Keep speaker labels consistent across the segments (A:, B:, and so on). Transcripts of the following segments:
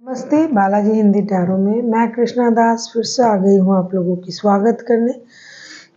A: नमस्ते, बालाजी हिंदी टैरो में मैं कृष्णा दास फिर से आ गई हूँ आप लोगों की स्वागत करने।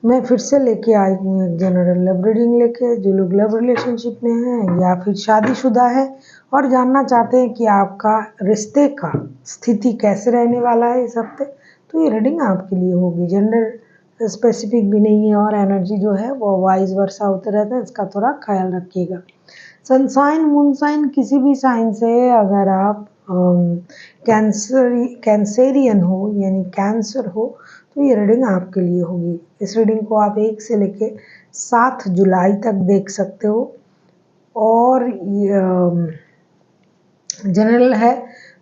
A: मैं फिर से लेके आई हूँ एक जनरल लव रीडिंग लेके। जो लोग लव रिलेशनशिप में हैं या फिर शादीशुदा है और जानना चाहते हैं कि आपका रिश्ते का स्थिति कैसे रहने वाला है इस हफ्ते, तो ये रीडिंग आपके लिए होगी। जेंडर स्पेसिफिक भी नहीं है और एनर्जी जो है वो वाइज वर्सा होते रहता है, इसका थोड़ा ख्याल रखिएगा। सनसाइन मून साइन किसी भी साइन से अगर आप कैंसेरियन हो यानी कैंसर हो तो ये रीडिंग आपके लिए होगी। इस रीडिंग को आप 1 से लेके 7 जुलाई तक देख सकते हो और जनरल है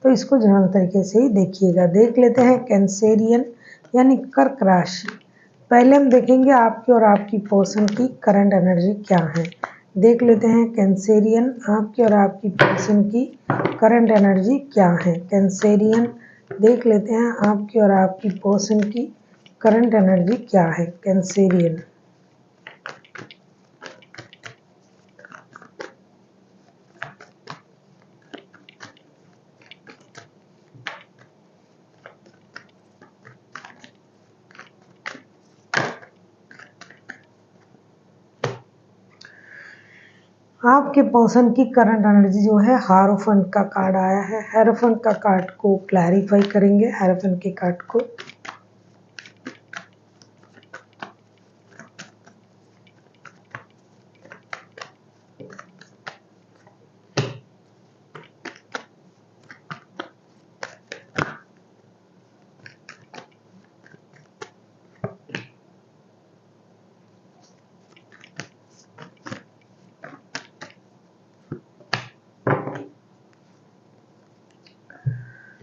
A: तो इसको जनरल तरीके से ही देखिएगा। देख लेते हैं कैंसेरियन यानी कर्क राशि। पहले हम देखेंगे आपकी और आपकी पर्सन की करंट एनर्जी क्या है। देख लेते हैं कैंसेरियन, आपकी और आपकी पर्सन की करंट एनर्जी क्या है। कैंसेरियन देख लेते हैं आपकी और आपकी पर्सन की करंट एनर्जी क्या है। कैंसेरियन आपके पर्सन की करंट एनर्जी जो है हारोफेंट का कार्ड आया है। हारोफेंट का कार्ड को क्लैरिफाई करेंगे। हारोफेंट के कार्ड को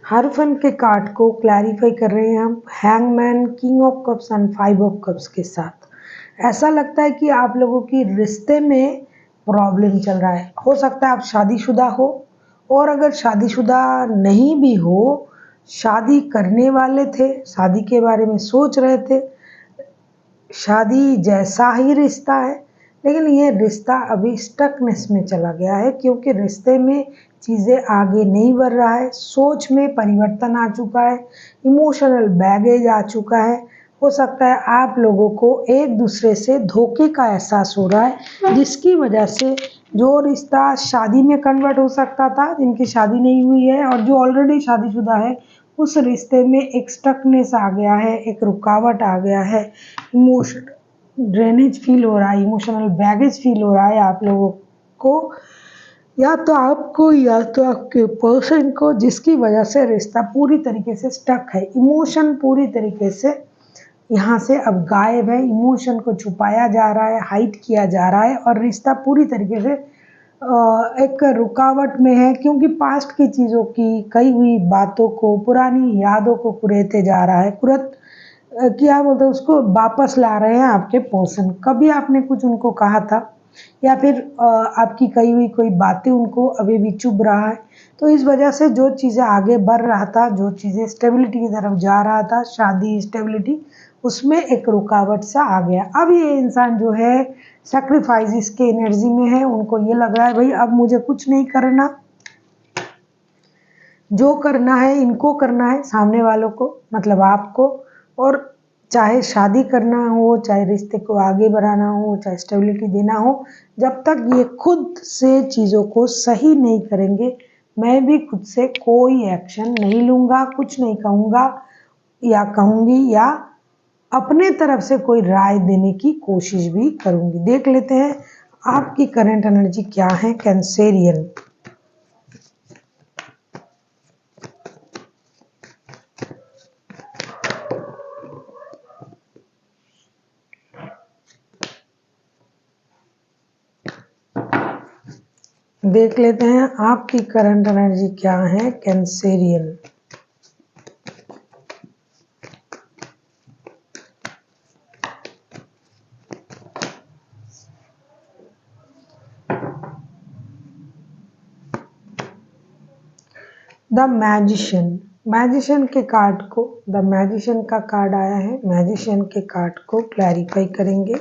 A: हारोफेंट के कार्ड को क्लैरिफाई कर रहे हैं हम hangman, king of cups and 5 of cups के साथ। ऐसा लगता है कि आप लोगों की रिश्ते में प्रॉब्लम चल रहा है। हो सकता है आप शादीशुदा हो और अगर शादीशुदा नहीं भी हो, शादी करने वाले थे, शादी के बारे में सोच रहे थे, शादी जैसा ही रिश्ता है, लेकिन ये रिश्ता अभी स्टकनेस में चला गया है क्योंकि रिश्ते में चीज़ें आगे नहीं बढ़ रहा है। सोच में परिवर्तन आ चुका है, इमोशनल बैगेज आ चुका है। हो सकता है आप लोगों को एक दूसरे से धोखे का एहसास हो रहा है, जिसकी वजह से जो रिश्ता शादी में कन्वर्ट हो सकता था, जिनकी शादी नहीं हुई है और जो ऑलरेडी शादीशुदा है, उस रिश्ते में एक स्टकनेस आ गया है, एक रुकावट आ गया है, इमोशन ड्रेनेज फील हो रहा है, इमोशनल बैगेज फील हो रहा है आप लोगों को, या तो आपको या तो आपके पर्सन को, जिसकी वजह से रिश्ता पूरी तरीके से स्टक है। इमोशन पूरी तरीके से यहाँ से अब गायब है, इमोशन को छुपाया जा रहा है, हाइड किया जा रहा है और रिश्ता पूरी तरीके से एक रुकावट में है क्योंकि पास्ट की चीज़ों की कही हुई बातों को, पुरानी यादों को कुरेदते जा रहा है। क्या बोलते हैं उसको, वापस ला रहे हैं आपके पर्सन। कभी आपने कुछ उनको कहा था या फिर आपकी कही हुई कोई बातें उनको अभी भी चुभ रहा है, तो इस वजह से जो चीज़ें आगे बढ़ रहा था, जो चीज़ें स्टेबिलिटी की तरफ जा रहा था, शादी स्टेबिलिटी, उसमें एक रुकावट सा आ गया। अब ये इंसान जो है सेक्रीफाइस के एनर्जी में है। उनको ये लग रहा है भाई अब मुझे कुछ नहीं करना, जो करना है इनको करना है, सामने वालों को मतलब आपको। और चाहे शादी करना हो, चाहे रिश्ते को आगे बढ़ाना हो, चाहे स्टेबिलिटी देना हो, जब तक ये खुद से चीज़ों को सही नहीं करेंगे, मैं भी खुद से कोई एक्शन नहीं लूँगा, कुछ नहीं कहूँगा या कहूँगी या अपने तरफ से कोई राय देने की कोशिश भी करूँगी। देख लेते हैं आपकी करंट एनर्जी क्या है कैंसेरियन। देख लेते हैं आपकी करंट एनर्जी क्या है कैंसेरियन। द मैजिशियन, मैजिशियन के कार्ड को, द मैजिशियन का कार्ड आया है, मैजिशियन के कार्ड को क्लैरिफाई करेंगे।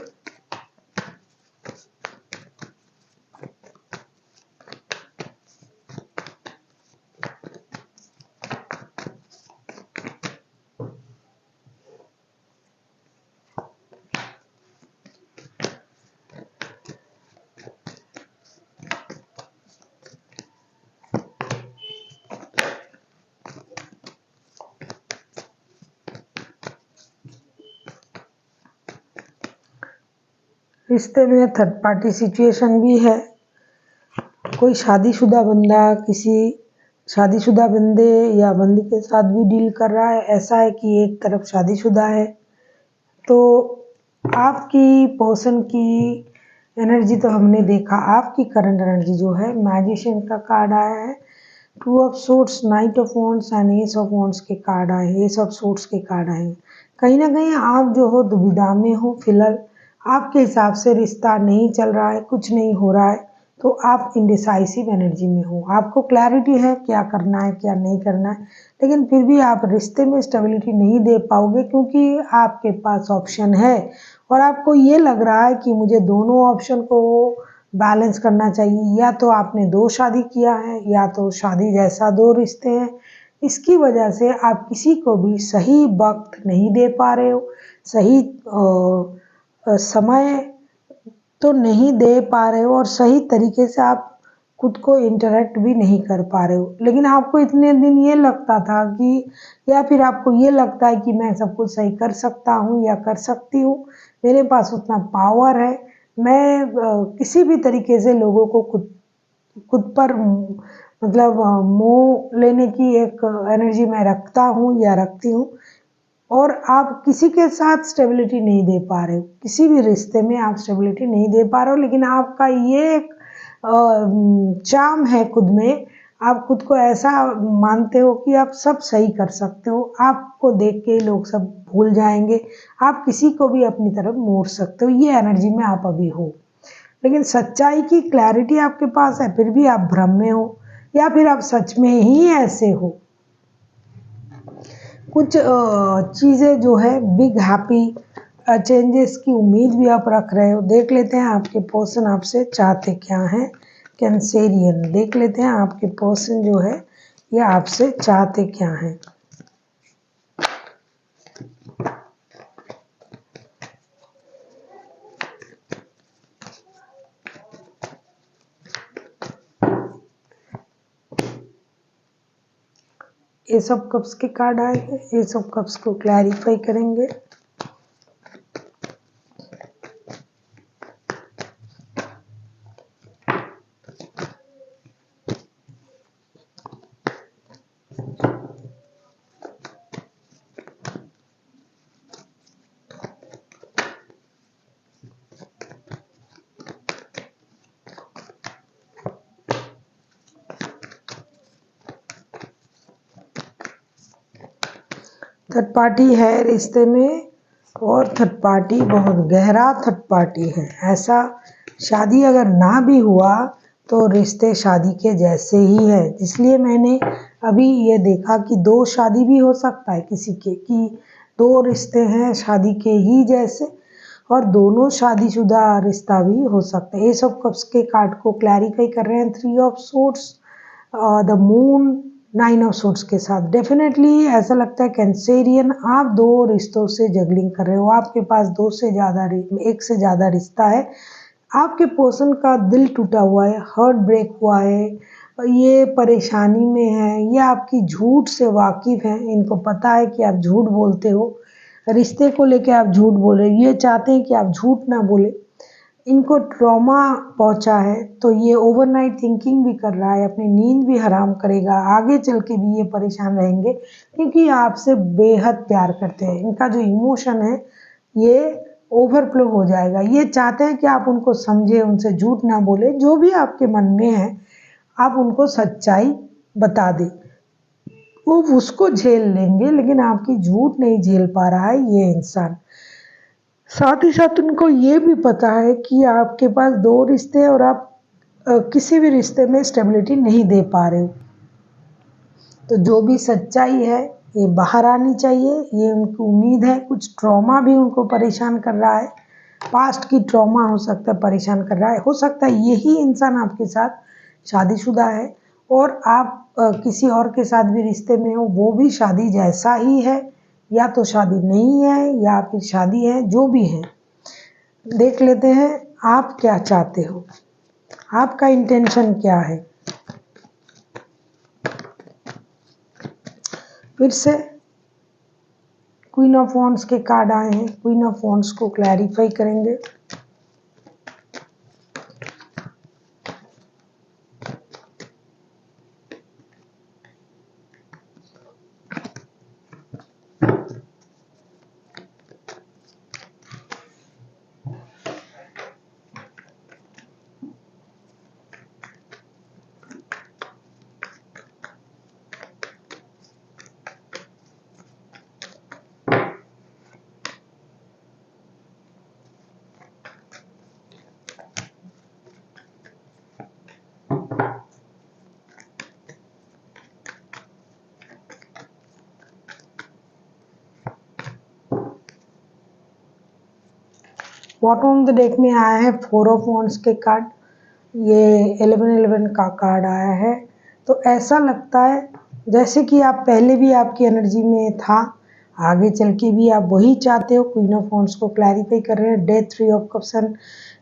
A: रिश्ते में थर्ड पार्टी सिचुएशन भी है। कोई शादीशुदा बंदा किसी शादीशुदा बंदे या बंदी के साथ भी डील कर रहा है। ऐसा है कि एक तरफ शादीशुदा है, तो आपकी पर्सन की एनर्जी तो हमने देखा। आपकी करंट एनर्जी जो है, मैजिशियन का कार्ड आया है, two of suits, night of wands and S of wands के कार्ड आए हैं, एस ऑफ सूट्स के कार्ड आए हैं। कहीं ना कहीं आप जो हो दुविधा में हो। फिलहाल आपके हिसाब से रिश्ता नहीं चल रहा है, कुछ नहीं हो रहा है, तो आप इंडिसाइसिव एनर्जी में हो। आपको क्लैरिटी है क्या करना है क्या नहीं करना है, लेकिन फिर भी आप रिश्ते में स्टेबिलिटी नहीं दे पाओगे, क्योंकि आपके पास ऑप्शन है और आपको ये लग रहा है कि मुझे दोनों ऑप्शन को बैलेंस करना चाहिए। या तो आपने दो शादी किया है, या तो शादी जैसा दो रिश्ते हैं। इसकी वजह से आप किसी को भी सही वक्त नहीं दे पा रहे हो, सही समय तो नहीं दे पा रहे हो, और सही तरीके से आप खुद को इंटरेक्ट भी नहीं कर पा रहे हो। लेकिन आपको इतने दिन ये लगता था कि, या फिर आपको ये लगता है कि मैं सब कुछ सही कर सकता हूँ या कर सकती हूँ, मेरे पास उतना पावर है, मैं किसी भी तरीके से लोगों को खुद खुद पर मतलब मोह लेने की एक एनर्जी मैं रखता हूँ या रखती हूँ। और आप किसी के साथ स्टेबिलिटी नहीं दे पा रहे हो, किसी भी रिश्ते में आप स्टेबिलिटी नहीं दे पा रहे हो। लेकिन आपका ये एक चार्म है खुद में, आप खुद को ऐसा मानते हो कि आप सब सही कर सकते हो। आपको देख के लोग सब भूल जाएंगे, आप किसी को भी अपनी तरफ मोड़ सकते हो। ये एनर्जी में आप अभी हो। लेकिन सच्चाई की क्लैरिटी आपके पास है, फिर भी आप भ्रम में हो, या फिर आप सच में ही ऐसे हो। कुछ चीज़ें जो है बिग हैप्पी चेंजेस की उम्मीद भी आप रख रहे हो। देख लेते हैं आपके पर्सन आपसे चाहते क्या हैं। कैंसेरियन, देख लेते हैं आपके पर्सन जो है ये आपसे चाहते क्या हैं। एस ऑफ कप्स के कार्ड आए हैं, एस ऑफ कप्स को क्लैरिफाई करेंगे। थर्ड पार्टी है रिश्ते में, और थर्ड पार्टी बहुत गहरा थर्ड पार्टी है। ऐसा शादी अगर ना भी हुआ तो रिश्ते शादी के जैसे ही है। इसलिए मैंने अभी ये देखा कि दो शादी भी हो सकता है किसी के, कि दो रिश्ते हैं शादी के ही जैसे, और दोनों शादीशुदा रिश्ता भी हो सकता है। एस ऑफ कप्स के कार्ड को क्लैरिफाई कर रहे हैं, three of sorts, the moon, nine of sorts के साथ। डेफिनेटली ऐसा लगता है कैंसेरियन आप दो रिश्तों से जगलिंग कर रहे हो। आपके पास दो से ज़्यादा, एक से ज़्यादा रिश्ता है। आपके पर्सन का दिल टूटा हुआ है, हार्ट ब्रेक हुआ है, ये परेशानी में है, ये आपकी झूठ से वाकिफ़ हैं। इनको पता है कि आप झूठ बोलते हो, रिश्ते को लेके आप झूठ बोल रहे हो। ये चाहते हैं कि आप झूठ ना बोले। इनको ट्रॉमा पहुंचा है, तो ये ओवरनाइट थिंकिंग भी कर रहा है, अपनी नींद भी हराम करेगा। आगे चल के भी ये परेशान रहेंगे, क्योंकि आपसे बेहद प्यार करते हैं। इनका जो इमोशन है ये ओवरफ्लो हो जाएगा। ये चाहते हैं कि आप उनको समझे, उनसे झूठ ना बोले, जो भी आपके मन में है आप उनको सच्चाई बता दें। वो उसको झेल लेंगे, लेकिन आपकी झूठ नहीं झेल पा रहा है ये इंसान। साथ ही साथ उनको ये भी पता है कि आपके पास दो रिश्ते हैं और आप किसी भी रिश्ते में स्टेबिलिटी नहीं दे पा रहे हो। तो जो भी सच्चाई है ये बाहर आनी चाहिए, ये उनकी उम्मीद है। कुछ ट्रॉमा भी उनको परेशान कर रहा है, पास्ट की ट्रॉमा हो सकता है परेशान कर रहा है। हो सकता है यही इंसान आपके साथ शादीशुदा है और आप किसी और के साथ भी रिश्ते में हो, वो भी शादी जैसा ही है, या तो शादी नहीं है या फिर शादी है, जो भी है। देख लेते हैं आप क्या चाहते हो, आपका इंटेंशन क्या है। फिर से क्वीन ऑफ वॉन्ड्स के कार्ड आए हैं, क्वीन ऑफ वॉन्ड्स को क्लैरिफाई करेंगे। बॉटम ऑफ द डेक में आया है 4 ऑफ वॉन्ड्स के कार्ड, ये 11-11 का कार्ड आया है। तो ऐसा लगता है जैसे कि आप पहले भी आपकी एनर्जी में था, आगे चल के भी आप वही चाहते हो। क्वीन ऑफ वॉन्ड्स को क्लैरिफाई कर रहे हैं death, 3 of cups and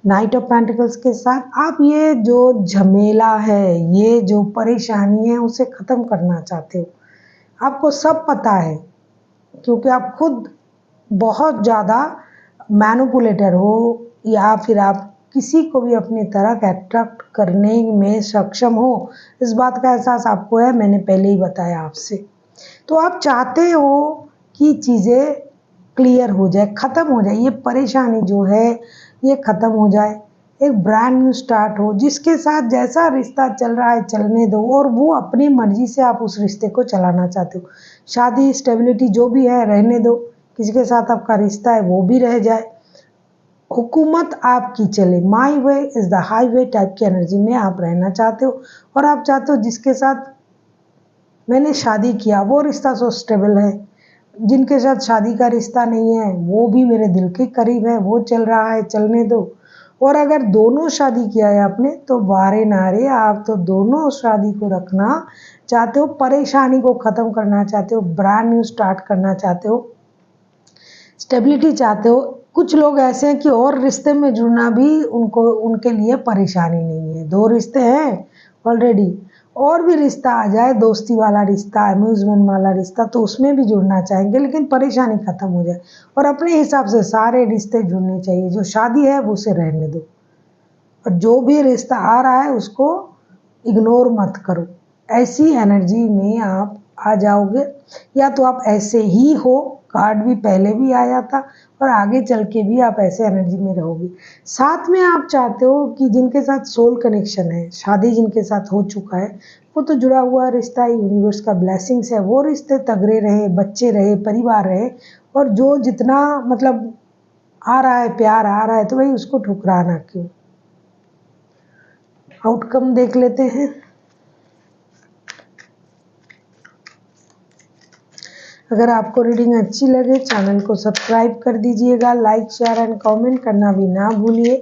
A: night of pentacles के साथ। आप ये जो झमेला है, ये जो परेशानी है, उसे ख़त्म करना चाहते हो। आपको सब पता है क्योंकि आप खुद बहुत ज़्यादा मैनिपुलेटर हो, या फिर आप किसी को भी अपनी तरफ अट्रैक्ट करने में सक्षम हो, इस बात का एहसास आपको है, मैंने पहले ही बताया आपसे। तो आप चाहते हो कि चीज़ें क्लियर हो जाए, ख़त्म हो जाए, ये परेशानी जो है ये ख़त्म हो जाए, एक ब्रांड न्यू स्टार्ट हो। जिसके साथ जैसा रिश्ता चल रहा है चलने दो, और वो अपनी मर्जी से आप उस रिश्ते को चलाना चाहते हो। शादी, स्टेबिलिटी जो भी है रहने दो, किसी के साथ आपका रिश्ता है वो भी रह जाए, हुकूमत आपकी चले, my way is the highway type की एनर्जी में आप रहना चाहते हो। और आप चाहते हो जिसके साथ मैंने शादी किया वो रिश्ता सो स्टेबल है, जिनके साथ शादी का रिश्ता नहीं है वो भी मेरे दिल के करीब है, वो चल रहा है, चलने दो। और अगर दोनों शादी किया है आपने तो वारे नारे, आप तो दोनों शादी को रखना चाहते हो, परेशानी को ख़त्म करना चाहते हो, ब्रांड न्यू स्टार्ट करना चाहते हो, स्टेबिलिटी चाहते हो। कुछ लोग ऐसे हैं कि और रिश्ते में जुड़ना भी उनके लिए परेशानी नहीं है। 2 रिश्ते हैं ऑलरेडी, और भी रिश्ता आ जाए, दोस्ती वाला रिश्ता, अम्यूज़मेंट वाला रिश्ता, तो उसमें भी जुड़ना चाहेंगे, लेकिन परेशानी ख़त्म हो जाए। और अपने हिसाब से सारे रिश्ते जुड़ने चाहिए। जो शादी है वो उसे रहने दो, और जो भी रिश्ता आ रहा है उसको इग्नोर मत करो। ऐसी एनर्जी में आप आ जाओगे, या तो आप ऐसे ही हो, कार्ड भी पहले भी आया था, और आगे चल के भी आप ऐसे एनर्जी में रहोगे। साथ में आप चाहते हो कि जिनके साथ सोल कनेक्शन है, शादी जिनके साथ हो चुका है, वो तो जुड़ा हुआ रिश्ता यूनिवर्स का ब्लेसिंग्स है, वो रिश्ते तगड़े रहे, बच्चे रहे, परिवार रहे। और जो जितना मतलब आ रहा है, प्यार आ रहा है, तो भाई उसको ठुकराना क्यों। आउटकम देख लेते हैं। अगर आपको रीडिंग अच्छी लगे चैनल को सब्सक्राइब कर दीजिएगा, लाइक, शेयर एंड कमेंट करना भी ना भूलिए।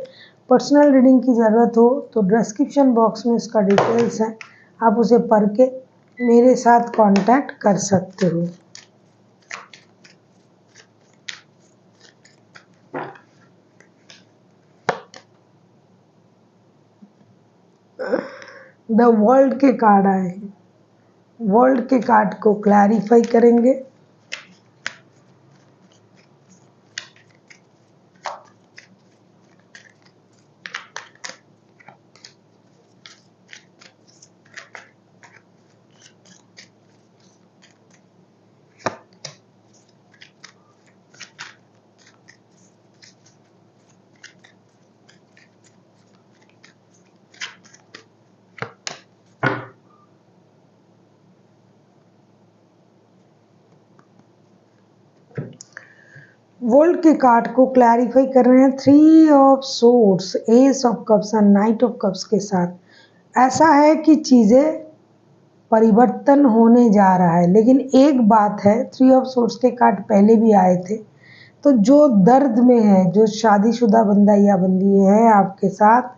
A: पर्सनल रीडिंग की ज़रूरत हो तो डिस्क्रिप्शन बॉक्स में इसका डिटेल्स है, आप उसे पढ़ के मेरे साथ कांटेक्ट कर सकते हो। द वर्ल्ड के कार्ड आए हैं, वर्ल्ड के कार्ड को क्लैरिफाई करेंगे। वर्ल्ड के कार्ड को क्लैरिफाई कर रहे हैं 3 of swords, S of cups and night of cups के साथ। ऐसा है कि चीज़ें परिवर्तन होने जा रहा है, लेकिन एक बात है, 3 ऑफ सोर्ड्स के कार्ड पहले भी आए थे। तो जो दर्द में है, जो शादीशुदा बंदा या बंदी है आपके साथ,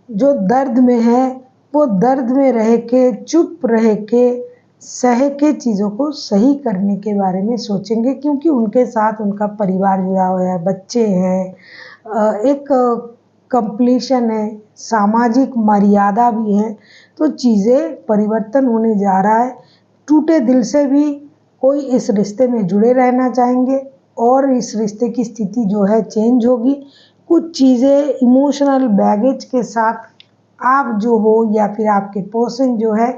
A: जो दर्द में है, वो दर्द में रह के, चुप रह के, सह के चीज़ों को सही करने के बारे में सोचेंगे, क्योंकि उनके साथ उनका परिवार जुड़ा हुआ है, बच्चे हैं, एक कंप्लीशन है, सामाजिक मर्यादा भी है। तो चीज़ें परिवर्तन होने जा रहा है। टूटे दिल से भी कोई इस रिश्ते में जुड़े रहना चाहेंगे, और इस रिश्ते की स्थिति जो है चेंज होगी। कुछ चीज़ें इमोशनल बैगेज के साथ आप जो हो, या फिर आपके पर्सन जो है,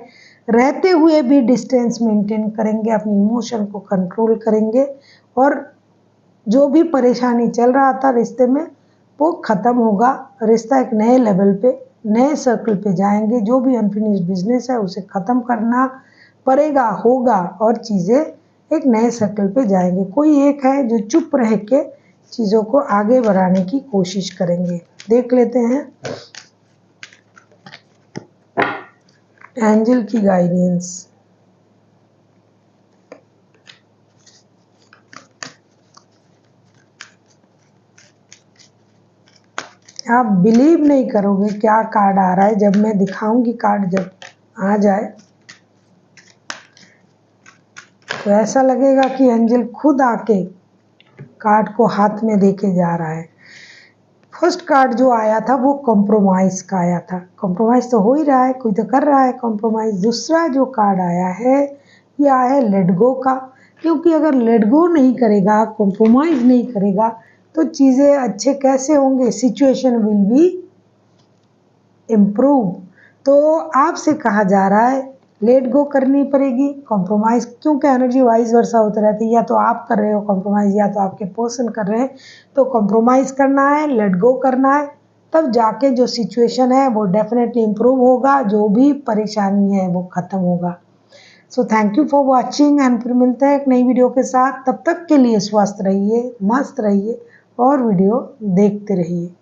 A: रहते हुए भी डिस्टेंस मेंटेन करेंगे, अपनी इमोशन को कंट्रोल करेंगे, और जो भी परेशानी चल रहा था रिश्ते में वो ख़त्म होगा। रिश्ता एक नए लेवल पे, नए सर्कल पे जाएंगे। जो भी अनफिनिश्ड बिजनेस है उसे ख़त्म करना पड़ेगा, होगा, और चीज़ें एक नए सर्कल पे जाएंगे। कोई एक है जो चुप रह के चीज़ों को आगे बढ़ाने की कोशिश करेंगे। देख लेते हैं एंजल की गाइडेंस। आप बिलीव नहीं करोगे क्या कार्ड आ रहा है। जब मैं दिखाऊंगी कार्ड जब आ जाए तो ऐसा लगेगा कि एंजल खुद आके कार्ड को हाथ में देके जा रहा है। फर्स्ट कार्ड जो आया था वो कॉम्प्रोमाइज का आया था। कॉम्प्रोमाइज तो हो ही रहा है, कोई तो कर रहा है कॉम्प्रोमाइज। दूसरा जो कार्ड आया है ये आया है लेट गो का, क्योंकि अगर लेट गो नहीं करेगा, कॉम्प्रोमाइज नहीं करेगा तो चीज़ें अच्छे कैसे होंगे, सिचुएशन विल बी इम्प्रूव। तो आपसे कहा जा रहा है लेट गो करनी पड़ेगी, कॉम्प्रोमाइज़, क्योंकि एनर्जी वाइज वर्सा होते रहती है। या तो आप कर रहे हो कॉम्प्रोमाइज़ या तो आपके पर्सन कर रहे हैं। तो कॉम्प्रोमाइज़ करना है, लेट गो करना है, तब जाके जो सिचुएशन है वो डेफिनेटली इम्प्रूव होगा, जो भी परेशानी है वो ख़त्म होगा। So thank you for watching and फिर मिलते हैं एक नई वीडियो के साथ। तब तक के लिए स्वस्थ रहिए, मस्त रहिए और वीडियो देखते रहिए।